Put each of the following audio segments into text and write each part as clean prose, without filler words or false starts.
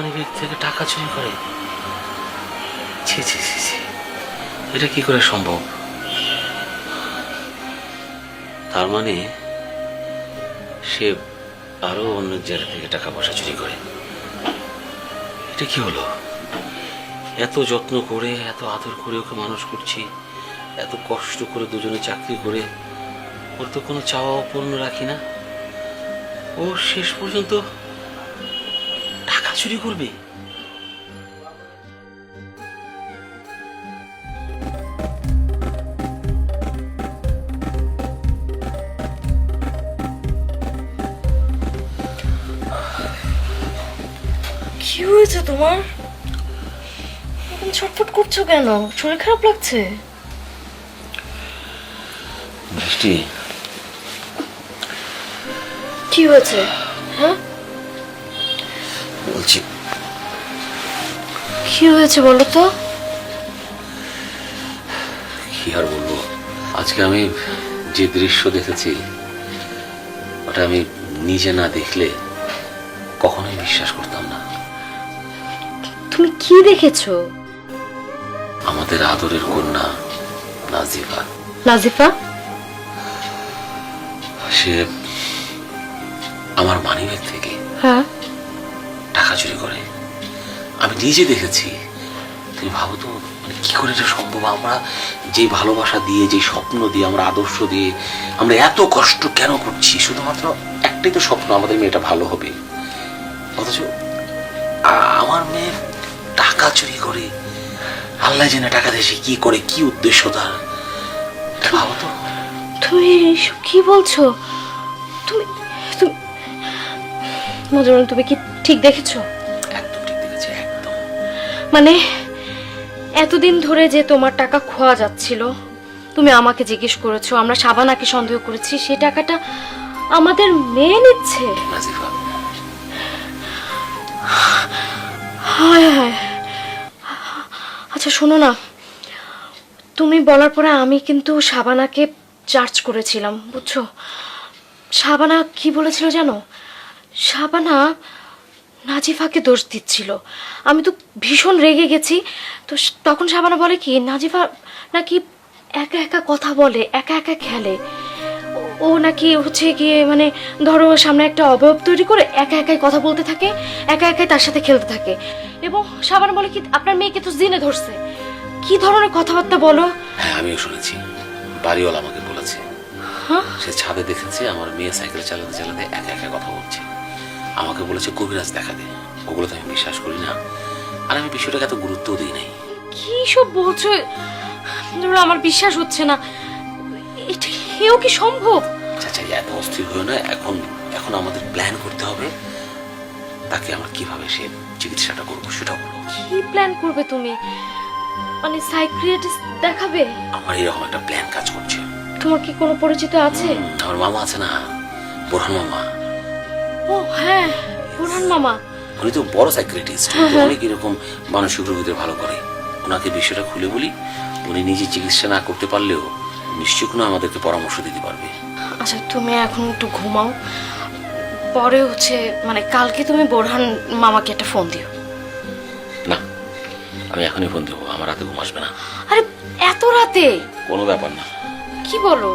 Money bag থেকে টাকা চুরি করে? ছি ছি ছি ছি, এটা কি করে সম্ভব? তার মানে সে আরো অন্য জায়গা থেকে টাকা পয়সা চুরি করে। এটা কি হলো? এত যত্ন করে, এত আদর করে ওকে মানুষ করছি, এত কষ্ট করে দুজনে চাকরি করে, ওর তো কোনো চাওয়া অপূর্ণ রাখি না। ও শেষ পর্যন্ত টাকা চুরি করবে? কি হয়েছে তোমার? এখন ছটফট করছো কেন? শরীর খারাপ লাগছে? বৃষ্টি, কি হয়েছে? হ্যাঁ, বলছি কি হয়েছে বলো তো? কি আর বলবো, আজকে আমি যে দৃশ্য দেখেছি ওটা আমি নিজে না দেখলে কখনোই বিশ্বাস করতাম না। তুমি কি দেখেছো? আমাদের আদরের কন্যা নাজিফা, নাজিফা? সে আমার মানিব্যাগ থেকে হ্যাঁ, টাকা চুরি করে। আমি নিজে দেখেছি। তুমি ভাবো তো, মানে কি করে এটা সম্ভব? আমরা যে ভালোবাসা দিয়ে, যে স্বপ্ন দিয়ে, আমরা আদর্শ দিয়ে আমরা এত কষ্ট কেন করছি? শুধুমাত্র একটাই তো স্বপ্ন, আমাদের মেয়েটা ভালো হবে। অথচ আমার মেয়ে টাকা চুরি করে, আল্লাহ জেনে টাকা দেশে কি করে, কি উদ্দেশ্য তার, ভাবো তো। তুমি এইসব কি বলছো? তুমি তুমি মজরুল, তুমি কি ঠিক দেখেছো? একদম ঠিক দেখেছি, একদম। মানে এতদিন ধরে যে তোমার টাকা খোয়া যাচ্ছিল, তুমি আমাকে জিজ্ঞেস করেছো, আমরা শাবানাকে সন্দেহ করেছি, সেই টাকাটা আমাদের মেয়ে নিচ্ছে। নাজিফা, হায় হায়। আচ্ছা শোনো না, তুমি বলার পরে আমি কিন্তু শাবানাকে চার্জ করেছিলাম, বুঝছো? শাবানা কি বলেছিল জানো? শাবানা নাজিফাকে দোষ দিচ্ছিল। আমি তো ভীষণ রেগে গেছি। তো তখন শাবানা বলে কি, নাজিফা নাকি একা একা কথা বলে, একা একা খেলে। ও নাকি হচ্ছে গিয়ে, মানে ধরো সামনে একটা অবয়ব তৈরি করে একা একাই কথা বলতে থাকে, একা একাই তার সাথে খেলতে থাকে। এবং শাবানা বলে কি, আপনার মেয়েকে তো জিনে ধরছে। কি ধরনের কথাবার্তা বলো? হ্যাঁ আমিও শুনেছি, বাড়িওয়ালা আমাকে বলেছে। হ্যাঁ, সে ছাদে দেখেছে আমার মেয়ে সাইকেল চালাতে চালাতে একা একা কথা বলছে। আমাকে বলেছে কবিরাজ দেখা দে। ওগুলো তো আমি বিশ্বাস করি না, আর আমি বিষয়টাকে এত গুরুত্বও দিই নাই। কি সব বলছো? ধরো আমার বিশ্বাস হচ্ছে না, এটা এও কি সম্ভব? চাচা এত অস্থির হয়ে না, এখন এখন আমাদের প্ল্যান করতে হবে তাকে আমরা কিভাবে সে চিকিৎসাটা করবো সেটা বলো। কি প্ল্যান করবে তুমি? মানে সাইকিয়াট্রিস্ট দেখাবে? আমার এরকম একটা প্ল্যান কাজ করছে। তোমার কি কোনো পরিচিত আছে? আমার মামা আছে না, বোরহান মামা। ও হ্যাঁ, বোরহান মামা। উনি তো বড় সাইকিয়াট্রিস্ট, অনেক এরকম মানসিক রোগীদের ভালো করে। ওনাকে বিষয়টা খুলে বলি, উনি নিজে চিকিৎসা না করতে পারলেও নিশ্চয় কোনো আমাদেরকে পরামর্শ দিতে পারবে। আচ্ছা তুমি এখন একটু ঘুমাও, পরে হচ্ছে মানে কালকে তুমি বোরহান মামাকে একটা ফোন দিও। না, আমি এখনই ফোন দেবো, আমার রাতে ঘুম আসবে না। আরে এত রাতে? কোনো ব্যাপার না। কি বলো?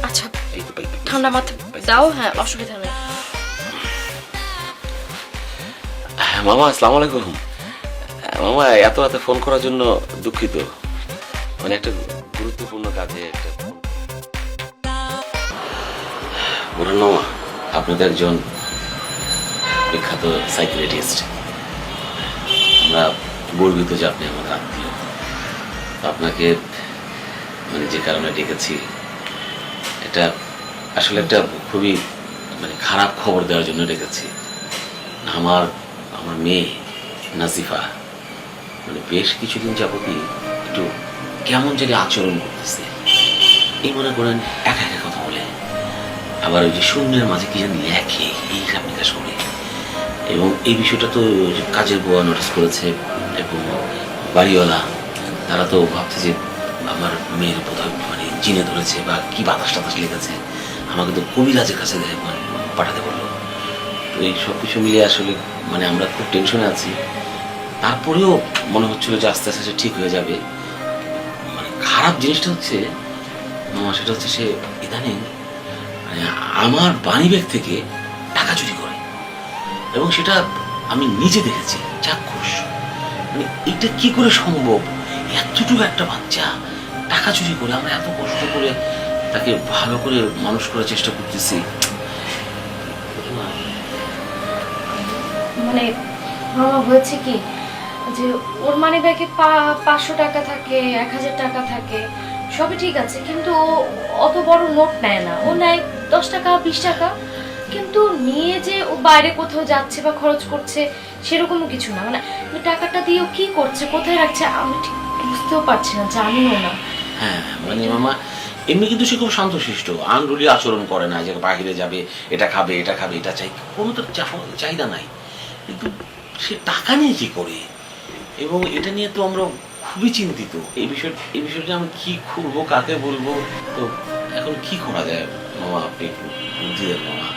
আচ্ছা এই তো ঠান্ডা মাথা দাও, হ্যাঁ অসুবিধা নেই। হ্যাঁ মামা, আসসালামু আলাইকুম। মামা এত রাতে ফোন করার জন্য দুঃখিত, মানে একটা গুরুত্বপূর্ণ কাজে একটা ফোন। বলুন মামা, আপনি তো একজন বিখ্যাত সাইকিয়াট্রিস্ট। আমরা গর্বিত যে আপনি আমাদের আত্মীয়। আপনাকে মানে যে কারণে ডেকেছি, এটা আসলে একটা খুবই মানে খারাপ খবর দেওয়ার জন্য ডেকেছি। আমার আমার মেয়ে নাজিফা মানে বেশ কিছুদিন যাবতই একটু কেমন জানি আচরণ করতেছে। এই মনে করেন একা একা কথা বলে, আবার ওই যে শূন্যের মাঝে কি জানি লেখে, এই হিসাব নিকাশ করে। এবং এই বিষয়টা তো কাজের বুয়া নোটিস করেছে, এবং বাড়িওয়ালা তারা তো ভাবছে যে আমার মেয়ের বোধহয় মানে জিনে ধরেছে বা কি বাতাস টাতাস লেগেছে, আমাকে তো কবিরাজের কাছে মানে পাঠাতে বললো। তো এই সব কিছু মিলিয়ে আসলে মানে আমরা খুব টেনশনে আছি। তারপরেও মনে হচ্ছিল যে আস্তে আস্তে সে ঠিক হয়ে যাবে। মানে খারাপ জিনিসটা হচ্ছে মামা, সেটা হচ্ছে সে ইদানিং মানে আমার বাণী ব্যাগ থেকে টাকা চুরি করে, এবং সেটা আমি নিজে দেখেছি চাক্ষুষ। মানে এটা কি করে সম্ভব? এতটুকু একটা বাচ্চা টাকা চুরি করে, আমরা এত কষ্ট করে তাকে ভালো করে মানুষ করার চেষ্টা করতেছি। মানে মামা হয়েছে কি যে ওর মানি ব্যাগে 500 টাকা থাকে, 1000 টাকা থাকে, সবই ঠিক আছে, কিন্তু ও অত বড় নোট নেয় না। ও নেয় 10 টাকা 20 টাকা, কিন্তু নিয়ে যে ও বাইরে কোথাও যাচ্ছে বা খরচ করছে সেরকম কিছু না। মানে টাকাটা দিয়ে ও কি করছে, কোথায় রাখছে আমি ঠিক বুঝতেও পারছি না, জানিও না। হ্যাঁ মানে মামা এমনি কিন্তু সে খুব শান্তশিষ্ট, আনরুলি আচরণ করে না, যে বাইরে যাবে এটা খাবে এটা খাবে এটা চাই, কোনো তো চাহিদা নাই। কিন্তু সে টাকা নিয়ে কি করে, এবং এটা নিয়ে তো আমরা খুবই চিন্তিত। এই বিষয়টা আমি কি করবো, কাকে বলবো, তো এখন কি করা যায় মামা, আপনি একটু বুদ্ধি দেন মামা।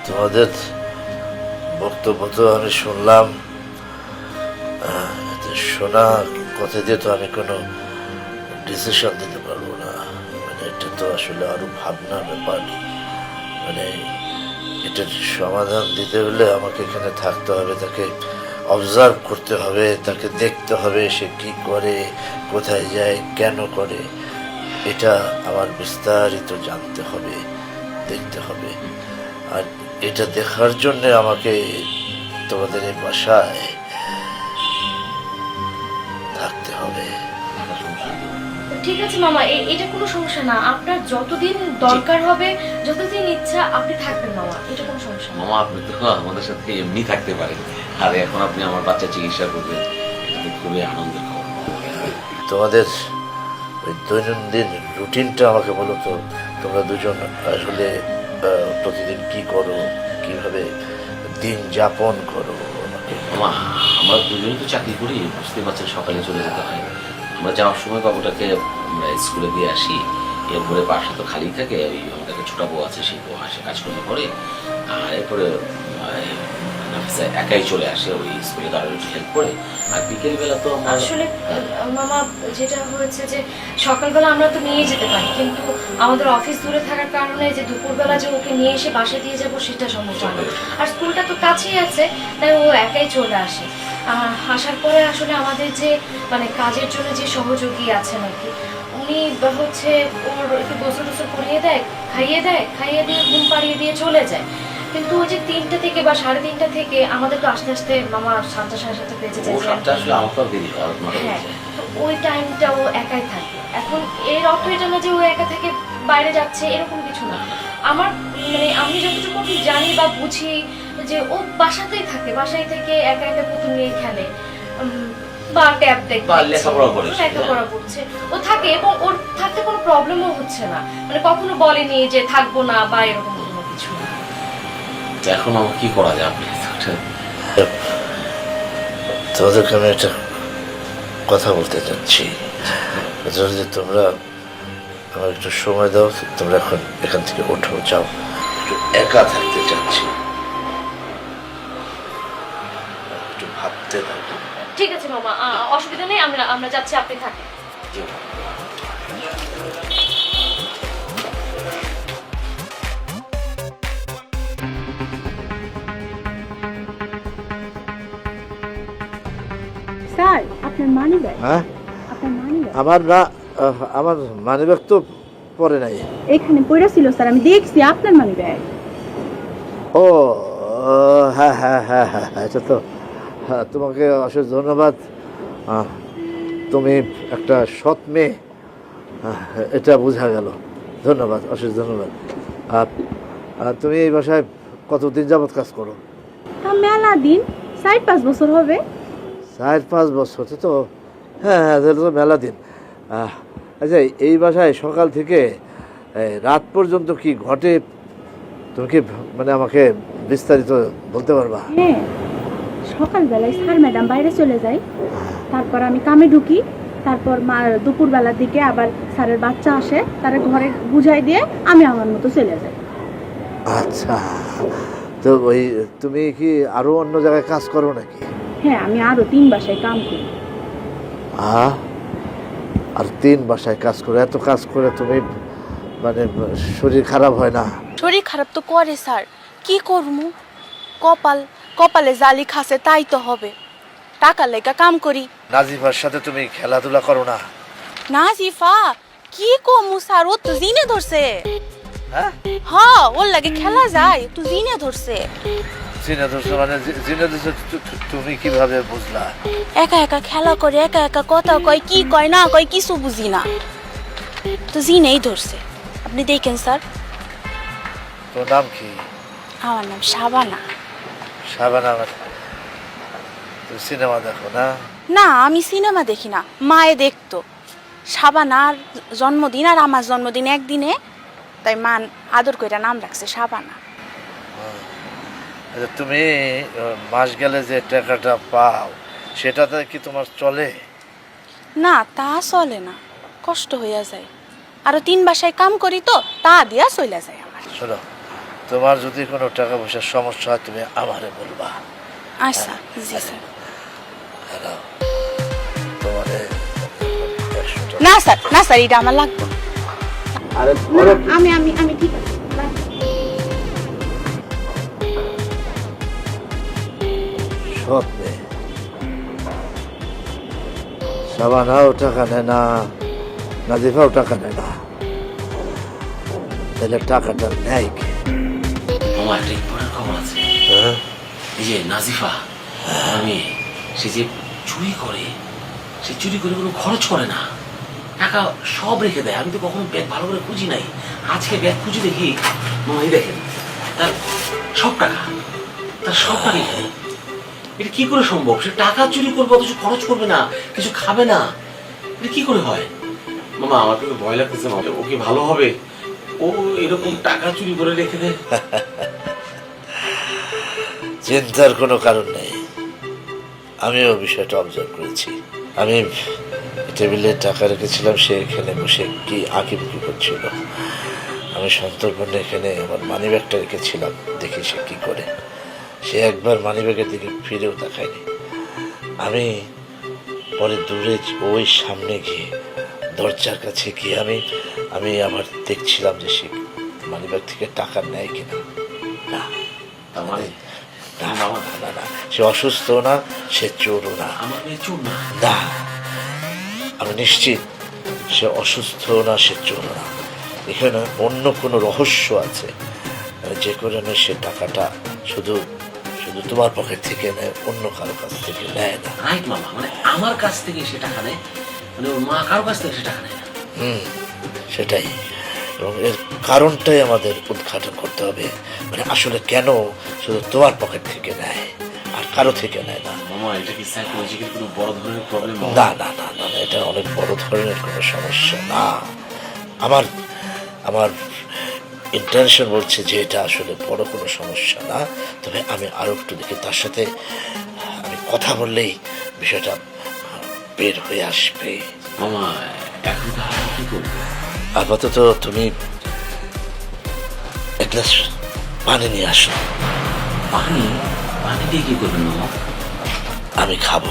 তোমাদের বক্তব্য তো আমি শুনলাম, শোনা কথা দিয়ে তো আমি কোনো ডিসিশন দিতে পারবো না। মানে এটা তো আসলে আরো ভাবনার ব্যাপার। মানে এটার সমাধান দিতে হলে আমাকে এখানে থাকতে হবে, তাকে অবজার্ভ করতে হবে, তাকে দেখতে হবে সে কি করে, কোথায় যায়, কেন করে, এটা আমার বিস্তারিত জানতে হবে, দেখতে হবে। আর এটা দেখার জন্য আমাকে তোমাদের এই বাসায় থাকতে হবে। ঠিক আছে মামা, এটা কোনো সমস্যা না। আপনার যতদিন দরকার হবে, যতদিন ইচ্ছা আপনি থাকবেন মামা, এটা কোনো সমস্যা না। মামা আপনি তো আমাদের সাথে এমনি থাকতে পারেন, আর এখন আপনি আমার বাচ্চা চিকিৎসা করবেন, এটা তো খুবই আনন্দের খবর। তোমাদের ওই দৈনন্দিন রুটিনটা আমাকে বলো তো, তোমরা দুজন আসলে প্রতিদিন কি করো, কিভাবে দিন যাপন করো আমাকে। মামা আমরা দুজন তো চাকরি করি, বুঝতে পারছেন, সকালে চলে যেতে হয়। আমরা যাওয়ার সময় বাবুটাকে আমরা স্কুলে দিয়ে আসি, এরপরে বাসা তো খালি থাকে, ওই আমাদের একটা ছোটা বউ আছে, সেই বউ আসে কাজকর্ম করে, আর এরপরে নাফিসা একাই চলে আসে ওই স্কুলে দাঁড়ানো হেল্প করে। আর বিকেলবেলা তো আমরা আসলে মামা যেটা হয়েছে যে সকালবেলা আমরা তো নিয়ে যেতে পারি, কিন্তু আমাদের অফিস দূরে থাকার কারণে যে দুপুরবেলা যে ওকে নিয়ে এসে বাসায় দিয়ে যাবো সেটা সম্ভব হয় না। আর স্কুলটা তো কাছেই আছে, তাই ও একাই চলে আসে। আসার পরে আসলে আমাদের যে মানে কাজের জন্য যে সহযোগী আছেন আর কি, উনি হচ্ছে ওর একটু গোসল টোসল করিয়ে দেয়, খাইয়ে দিয়ে ঘুম পাড়িয়ে দিয়ে চলে যায়। কিন্তু ওই যে 3টা থেকে বা 3:30টা থেকে আমাদের তো আস্তে আস্তে মামা 7টা 7:30 বেজে যায়। ও সাতটা আসলে আমাকেও দেরি হয়, হ্যাঁ, তো ওই টাইমটা ও একাই থাকে। এখন এর অর্থ এটা না যে ও একা থেকে বাইরে যাচ্ছে, এরকম কিছু না। আমার মানে আমি যতটুকু জানি বা বুঝি যে ও বাসাতেই থাকে, বাসায় থেকে একা একা পুতুল নিয়ে খেলে, বা ট্যাব দেখে বা লেখাপড়া করে, লেখাপড়া করছে, ও থাকে, এবং ওর থাকতে কোনো প্রবলেমও হচ্ছে না। মানে কখনো বলেনি যে থাকবো না বা এরকম কোনো কিছু না। তো এখন আমার কি করা যায়, আপনি তোমাদেরকে আমি একটা কথা বলতে চাচ্ছি, যদি তোমরা আমার একটু সময় দাও, তোমরা এখন এখান থেকে ওঠো, যাও, একটু একা থাকতে চাচ্ছি, একটু ভাবতে দাও। ঠিক আছে মামা, অসুবিধা নেই, আমরা যাচ্ছি, আপনি থাকেন। স্যার আপনার মানি ব্যাগ, হ্যাঁ, আপনার মানি ব্যাগ আমার মানিব্যাগ তো পরে নাই। এখানে পড়ে ছিল স্যার, আমি দেখছি আপনার মানি ব্যাগ। ও হ্যাঁ হ্যাঁ হ্যাঁ হ্যাঁ, এটা তো, হ্যাঁ, তোমাকে অশেষ ধন্যবাদ। তুমি একটা সৎ মেয়ে, এটা বোঝা গেল। ধন্যবাদ, অশেষ ধন্যবাদ। তুমি এই বাসায় কতদিন যাবৎ কাজ করো? তা মেলা দিন, 4-5 বছর হবে। 4-5 বছর তো, হ্যাঁ হ্যাঁ, তাহলে তো মেলা দিন। আচ্ছা, এই বাসায় সকাল থেকে রাত পর্যন্ত কি ঘটে, তুমি কি মানে আমাকে বিস্তারিত বলতে পারবা? হ্যাঁ, সকালবেলায় স্যার ম্যাডাম বাইরে চলে যায়, তারপর আমি কামে ঢুকি, তারপর মা দুপুরবেলার দিকে আবার স্যারের বাচ্চা আসে, তারা ঘরে বুঝাই দিয়ে আমি আমার মতো চলে যাই। আচ্ছা, তো ওই তুমি কি আরো অন্য জায়গায় কাজ করো নাকি? হ্যাঁ, আমি আরো 3 বাসায় কাম করি। আর 3 বাসায় কাজ করে, এত কাজ করে তুমি মানে শরীর খারাপ হয় না? শরীর খারাপ তো করে স্যার, কি করবো? কপালে জালি খাসে তাই তো হবে। টাকার লেগা কাম করি। নাজিফার সাথে তুমি খেলাধুলা করো না? নাজিফা কি কমু স্যার, ও তো জিনে ধরছে। হ্যাঁ, হ্যাঁ, ওর লাগে খেলা যায়, তো জিনে ধরছে। জিনে ধরছে মানে? জিনে ধরছে তুমি কিভাবে বুঝলা? একা একা খেলা করে, একা একা কথা কয়, কি কয় না কয় কিছু বুঝি না, তো জিনেই ধরছে। আপনি দেখেন স্যার। তোর নাম কি? আমার নাম শাবানা। শাবানা? তুমি সিনেমা দেখো না? না, আমি সিনেমা দেখি না, মায়ে দেখতো। শাবানার জন্মদিন আর আমার জন্মদিন একদিনে, তাই মা আদর কইরা নাম রাখছে শাবানা। আচ্ছা, তুমি মাস গেলে যে টাকাটা পাও সেটাতে কি তোমার চলে? না, তা চলে না, কষ্ট হইয়া যায়। আরো 3 বাসায় কাম করি তো, তা দিয়া চলে যায় আমার। শোনো, তোমার যদি কোনো টাকা পয়সার সমস্যা হয় তুমি আমারে বলবা। আচ্ছা, জি স্যার। তোমারে না স্যার, এটা আমার লাগবে। আরে আমি ঠিক আছে। সৎ মেয়ে। শাবানাও টাকা নেয় না, নাজিফাও টাকা নেয় না, তাহলে টাকাটা নেয় কে? আমার একটা ইম্পর্টেন্ট খবর আছে। এই যে নাজিফা, আমার মেয়ে, সে যে চুরি করে, সে চুরি করে কোনো খরচ করে না, টাকা সব রেখে দেয়। আমি তো কখনো ব্যাগ ভালো করে খুঁজি নাই, আজকে ব্যাগ খুঁজি দেখি মামাই দেখেন তার সব টাকা এখানে। এটা কি করে সম্ভব? সে টাকা চুরি করবে অথচ খরচ করবে না, কিছু খাবে না, এটা কি করে হয়? মামা, আমার তো ভয় লাগতেছে। মামা, ও কি ভালো হবে? ও এরকম টাকা চুরি করে রেখে দেয়? চিন্তার কোনো কারণ নেই, আমিও বিষয়টা অবজার্ভ করেছি। আমি টেবিলে টাকা রেখেছিলাম, সে এখানে বসে কি আঁকিবুকি করছিল। আমি সন্তর্পণে এখানে আমার মানিব্যাগটা রেখেছিলাম, দেখি সে কি করে। সে একবার মানিব্যাগের দিকে ফিরেও তাকায়নি। আমি পরে দূরে ওই সামনে গিয়ে দরজার কাছে গিয়ে আমি আবার দেখছিলাম যে সে মানিব্যাগ থেকে টাকা নেয় কিনা। না, তার মানে না না না না, সে অসুস্থ না, সে চোরও না। আমার মেয়ে চোর না? না, আমি নিশ্চিত সে অসুস্থ না, সে চোর না। এখানে অন্য কোনো রহস্য আছে, যে কারণে সে টাকাটা শুধু তোমার পকেট থেকে নেয়, অন্য কারো কাছ থেকে নেয় না। রাইট মামা, মানে আমার কাছ থেকে সে টাকা নেয়, মানে ওর মা কারো কাছ থেকে সে টাকা নেয় না। সেটাই, এবং এর কারণটাই আমাদের উদ্ঘাটন করতে হবে। মানে আসলে কেন শুধু তোমার পকেট থেকে নেয় আর কারো থেকে নেয় না? মামা, এটা কি সাইকোলজিক্যাল কোনো বড় ধরনের প্রবলেম? না না না না, এটা অনেক বড় ধরনের কোনো সমস্যা না। আমার ইন্টেনশন বলছে যে এটা আসলে বড় কোনো সমস্যা না, তবে আমি আরো একটু দেখি, তার সাথে আমি কথা বললেই বিষয়টা বের হয়ে আসবে। মামা, এখন তাহলে কি করবো? আপাতত তুমি এক গ্লাস পানি নিয়ে আসো। পানি দিয়ে কি করবেন মামা? আমি খাবো।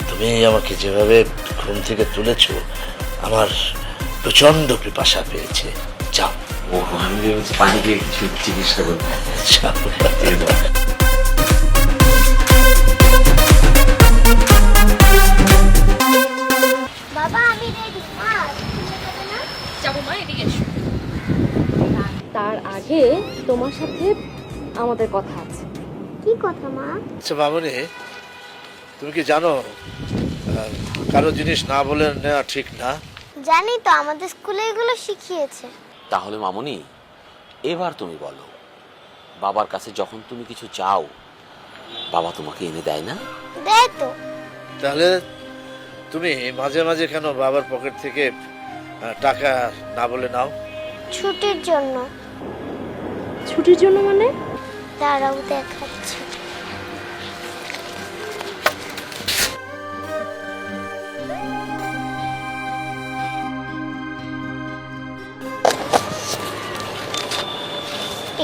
তুমি আমাকে যেভাবে ঘুম থেকে তুলেছ, আমার প্রচন্ড পিপাসা পেয়েছে। যাও। ও, আমি ভেবেছি পানি দিয়ে কিছু চিকিৎসা করবো। বাবা আমি রেডি। মা যাবো মা, এদিকে এসো। তার আগে তোমার সাথে আমাদের কথা আছে। কি কথা মা? আচ্ছা মামনি, তুমি কি জানো কারো জিনিস না বলে নেওয়া ঠিক না? জানি তো, আমাদের স্কুলে এগুলো শিখিয়েছে। তাহলে মামনি, এবার তুমি বলো, বাবার কাছে যখন তুমি কিছু চাও, বাবা তোমাকে এনে দেয় না? দেয় তো। তাহলে তুমি মাঝে মাঝে কেন বাবার পকেট থেকে টাকা না বলে নাও? ছুটির জন্য। ছুটির জন্য মানে? দাঁড়াও দেখাচ্ছি।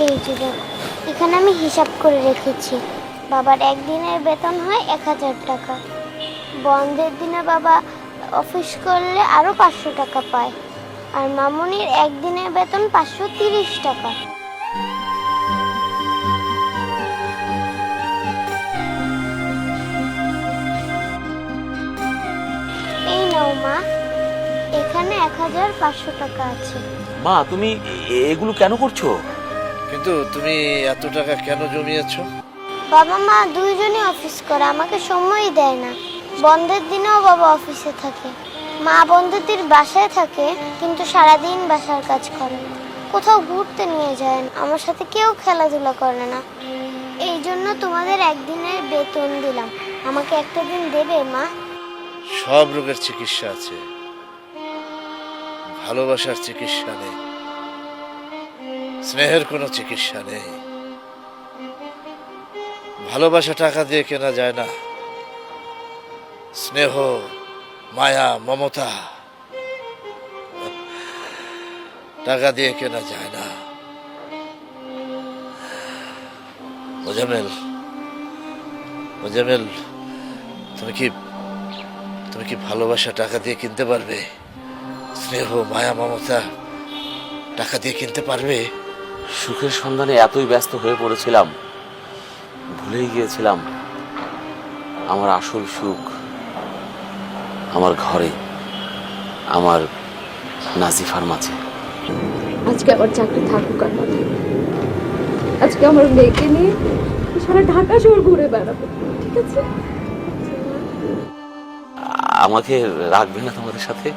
এই যে দেখো, এখানে আমি হিসাব করে রেখেছি। বাবার একদিনের বেতন হয় 1000 টাকা। বন্ধের দিনে বাবা অফিস করলে আরো 500 টাকা পায়। আর মামুনির একদিনের বেতন 530 টাকা। এই নাও মা, এখানে 1500 টাকা আছে। মা তুমি এগুলো কেন করছো? কিন্তু তুমি এত টাকা কেন জমিয়েছো? বাবা মা দুইজনই অফিস করে, আমাকে সময়ই দেয় না। বন্ধের দিনেও বাবা অফিসে থাকে। মা বন্ধের দিন বাসায় থাকে, কিন্তু সারাদিন বাসার কাজ করে। কোথাও ঘুরতে নিয়ে যায় না, আমার সাথে কেউ খেলাধুলা করে না। এই জন্য তোমাদের একদিনের বেতন দিলাম। আমাকে একটা দিন দেবে মা? সব রোগের চিকিৎসা আছে, ভালোবাসার চিকিৎসা নেই, স্নেহের কোনো চিকিৎসা নেই। ভালোবাসা টাকা দিয়ে কেনা যায় না। স্নেহ, মায়া, মমতা টাকা দিয়ে কেনা যায় না। মোজামেল, মোজামেল, তুমি কি ভালোবাসা টাকা দিয়ে কিনতে পারবে? স্নেহ, মায়া, মমতা টাকা দিয়ে কিনতে পারবে? সুখের সন্ধানে এতই ব্যস্ত হয়ে পড়েছিলাম, ভুলেই গিয়েছিলাম আমার আসল সুখ আমার ঘরে, আমার নাজিফার মাঝে। আজকে আমার চাকরি থাকুক আর না থাকুক, আজকে আমার মেয়েকে নিয়ে সারা ঢাকা শহর ঘুরে বেড়াবো, ঠিক আছে? আমাকে রাখবে না তোমাদের সাথে?